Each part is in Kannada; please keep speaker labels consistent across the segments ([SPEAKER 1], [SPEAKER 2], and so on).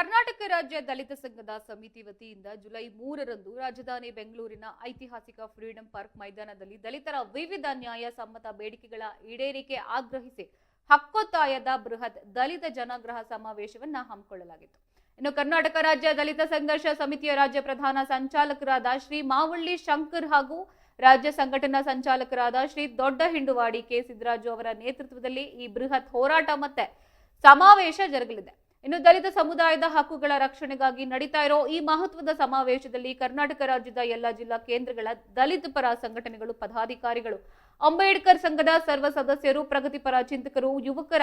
[SPEAKER 1] ಕರ್ನಾಟಕ ರಾಜ್ಯ ದಲಿತ ಸಂಘದ ಸಮಿತಿ ವತಿಯಿಂದ ಜುಲೈ 3ರಂದು ರಾಜಧಾನಿ ಬೆಂಗಳೂರಿನ ಐತಿಹಾಸಿಕ ಫ್ರೀಡಂ ಪಾರ್ಕ್ ಮೈದಾನದಲ್ಲಿ ದಲಿತರ ವಿವಿಧ ನ್ಯಾಯ ಸಮ್ಮತ ಬೇಡಿಕೆಗಳ ಈಡೇರಿಕೆ ಆಗ್ರಹಿಸಿ ಹಕ್ಕೊತ್ತಾಯದ ಬೃಹತ್ ದಲಿತ ಜನಾಗ್ರಹ ಸಮಾವೇಶವನ್ನು ಹಮ್ಮಿಕೊಳ್ಳಲಾಗಿತ್ತು. ಇನ್ನು ಕರ್ನಾಟಕ ರಾಜ್ಯ ದಲಿತ ಸಂಘರ್ಷ ಸಮಿತಿಯ ರಾಜ್ಯ ಪ್ರಧಾನ ಸಂಚಾಲಕರಾದ ಶ್ರೀ ಮಾವಳ್ಳಿ ಶಂಕರ್ ಹಾಗೂ ರಾಜ್ಯ ಸಂಘಟನಾ ಸಂಚಾಲಕರಾದ ಶ್ರೀ ದೊಡ್ಡ ಹಿಂಡುವಾಡಿ ಕೆ ಸಿದ್ದರಾಜು ಅವರ ನೇತೃತ್ವದಲ್ಲಿ ಈ ಬೃಹತ್ ಹೋರಾಟ ಮತ್ತೆ ಸಮಾವೇಶ ಜರುಗಲಿದೆ. ಇನ್ನು ದಲಿತ ಸಮುದಾಯದ ಹಕ್ಕುಗಳ ರಕ್ಷಣೆಗಾಗಿ ನಡೀತಾ ಇರೋ ಈ ಮಹತ್ವದ ಸಮಾವೇಶದಲ್ಲಿ ಕರ್ನಾಟಕ ರಾಜ್ಯದ ಎಲ್ಲ ಜಿಲ್ಲಾ ಕೇಂದ್ರಗಳ ದಲಿತ ಪರ ಸಂಘಟನೆಗಳು, ಪದಾಧಿಕಾರಿಗಳು, ಅಂಬೇಡ್ಕರ್ ಸಂಘದ ಸರ್ವ ಸದಸ್ಯರು, ಪ್ರಗತಿಪರ ಚಿಂತಕರು, ಯುವಕರ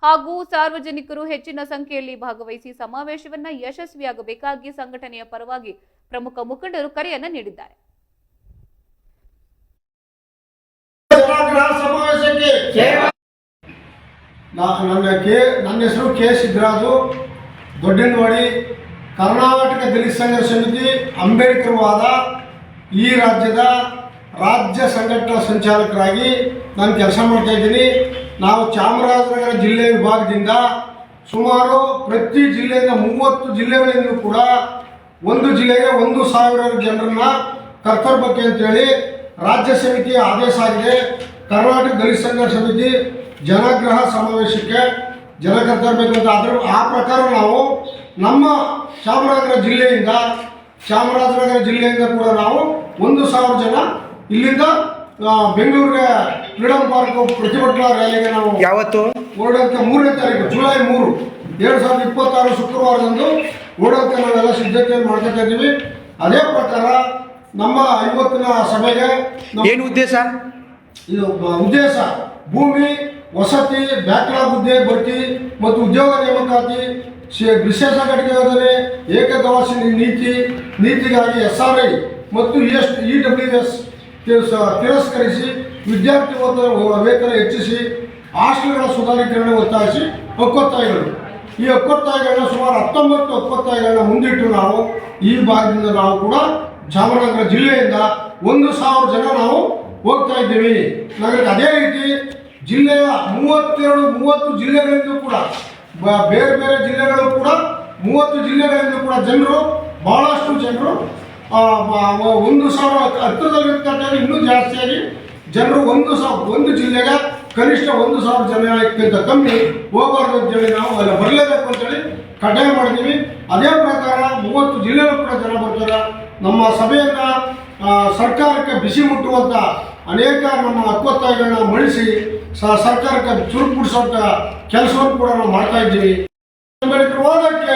[SPEAKER 1] ಹಾಗೂ ಸಾರ್ವಜನಿಕರು ಹೆಚ್ಚಿನ ಸಂಖ್ಯೆಯಲ್ಲಿ ಭಾಗವಹಿಸಿ ಸಮಾವೇಶವನ್ನ ಯಶಸ್ವಿಯಾಗಬೇಕಾಗಿ ಸಂಘಟನೆಯ ಪರವಾಗಿ ಪ್ರಮುಖ ಮುಖಂಡರು ಕರೆಯನ್ನ ನೀಡಿದ್ದಾರೆ.
[SPEAKER 2] ನನ್ನ ಹೆಸರು ಕೆ ಸಿದ್ದರಾಜು, ದೊಡ್ಡನವಾಡಿ, ಕರ್ನಾಟಕ ದಲಿತ ಸಂಘರ್ಷ ಸಮಿತಿ ಅಂಬೇಡ್ಕರ್ ವಾದ ಈ ರಾಜ್ಯದ ರಾಜ್ಯ ಸಂಘಟನಾ ಸಂಚಾಲಕರಾಗಿ ನಾನು ಕೆಲಸ ಮಾಡ್ತಾ ಇದ್ದೀನಿ. ನಾವು ಚಾಮರಾಜನಗರ ಜಿಲ್ಲೆ ವಿಭಾಗದಿಂದ ಸುಮಾರು ಪ್ರತಿ ಜಿಲ್ಲೆಯಿಂದ 30 ಜಿಲ್ಲೆಗಳಿಂದ ಕೂಡ ಒಂದು ಜಿಲ್ಲೆಗೆ 1,000 ಜನರನ್ನ ಕರ್ತರ್ಬೇಕು ಅಂತೇಳಿ ರಾಜ್ಯ ಸಮಿತಿಯ ಆದೇಶ ಆಗಿದೆ. ಕರ್ನಾಟಕ ದಲಿತ ಸಂಘರ್ಷ ಸಮಿತಿ ಜನಾಗ್ರಹ ಸಮಾವೇಶಕ್ಕೆ ಜನ ಕರ್ತರಬೇಕು ಅಂತ ಆದರೂ ಆ ಪ್ರಕಾರ ನಾವು ನಮ್ಮ ಚಾಮರಾಜನಗರ ಜಿಲ್ಲೆಯಿಂದ ಕೂಡ ನಾವು 1,000 ಜನ ಇಲ್ಲಿಂದ ಬೆಂಗಳೂರಿಗೆ ಫ್ರೀಡಂ ಪಾರ್ಕ್ ಪ್ರತಿಭಟನಾ ರ್ಯಾಲಿಗೆ ನಾವು
[SPEAKER 3] ಯಾವತ್ತು
[SPEAKER 2] ಹೊರಡೋಕ್ಕೆ 3ನೇ ತಾರೀಕು ಜುಲೈ 3, 2026 ಶುಕ್ರವಾರದಂದು ಹೊರಡೋಕ್ಕೆ ನಾವೆಲ್ಲ ಸಿದ್ಧತೆಯನ್ನು ಮಾಡ್ಕೊತಾ ಇದ್ದೀವಿ. ಅದೇ ಪ್ರಕಾರ ನಮ್ಮ ಇವತ್ತಿನ ಸಭೆಗೆ
[SPEAKER 3] ಏನು ಉದ್ದೇಶ?
[SPEAKER 2] ಇದು ಉದ್ದೇಶ ಭೂಮಿ, ವಸತಿ, ಬ್ಯಾಕ್ಲಾಗ್ ಹುದ್ದೆ ಭರ್ತಿ ಮತ್ತು ಉದ್ಯೋಗ ನೇಮಕಾತಿ, ವಿಶೇಷ ಘಟಕ ಯೋಜನೆ, ಏಕಗವಾಸಿ ನೀತಿಗಾಗಿ SRI ಮತ್ತು EWS ತಿರಸ್ಕರಿಸಿ ವಿದ್ಯಾರ್ಥಿ ವೇತನ ಹೆಚ್ಚಿಸಿ ಹಾಸ್ಟೆಲ್ಗಳ ಸುಧಾರೀಕರಣ ಒತ್ತಾಯಿಸಿ ಒಕ್ಕೊತ್ತಾಯಗಳು. ಈ ಒಕ್ಕೊತ್ತಾಯಗಳನ್ನ ಸುಮಾರು 19 ಒಕ್ಕೊತ್ತಾಯಗಳನ್ನ ಮುಂದಿಟ್ಟು ನಾವು ಈ ಭಾಗದಿಂದ ನಾವು ಕೂಡ ಚಾಮರಾಜನಗರ ಜಿಲ್ಲೆಯಿಂದ 1,000 ಜನ ನಾವು ಹೋಗ್ತಾ ಇದ್ದೀವಿ ನಗರಕ್ಕೆ. ಅದೇ ರೀತಿ ಜಿಲ್ಲೆಯ 30 ಜಿಲ್ಲೆಗಳಿಂದ ಕೂಡ ಬೇರೆ ಬೇರೆ ಜಿಲ್ಲೆಗಳು ಕೂಡ 30 ಜಿಲ್ಲೆಗಳಿಂದ ಕೂಡ ಜನರು, ಬಹಳಷ್ಟು ಜನರು 1,000 ಹತ್ತಿರದಲ್ಲಿರ್ತಕ್ಕಂಥ ಇನ್ನೂ ಜಾಸ್ತಿಯಾಗಿ ಜನರು ಒಂದು ಜಿಲ್ಲೆಗೆ ಕನಿಷ್ಠ 1,000 ಜನಕ್ಕಿಂತ ಕಮ್ಮಿ ಹೋಗಬಾರ್ದು ಅಂತೇಳಿ ನಾವು ಅಲ್ಲಿ ಬರಲೇಬೇಕು ಅಂತೇಳಿ ಕಡ್ಡಾಯ ಮಾಡಿದ್ದೀವಿ. ಅದೇ ಪ್ರಕಾರ 30 ಜಿಲ್ಲೆಗಳು ಕೂಡ ಜನ ಬರ್ತಾರೆ. ನಮ್ಮ ಸಭೆಯನ್ನು ಸರ್ಕಾರಕ್ಕೆ ಬಿಸಿ ಮುಟ್ಟುವಂಥ ಅನೇಕ ನಮ್ಮ ಹಕ್ಕೊತ್ತಾಯಗಳನ್ನ ಮಣಿಸಿ ಸರ್ಕಾರಕ್ಕೆ ಚುರುಕು ಬಿಡಿಸುವಂಥ ಕೆಲಸವನ್ನು ಕೂಡ ನಾವು ಮಾಡ್ತಾ ಇದ್ದೀವಿ. ಅಂಬೇಡ್ಕರ್ ವಾದಕ್ಕೆ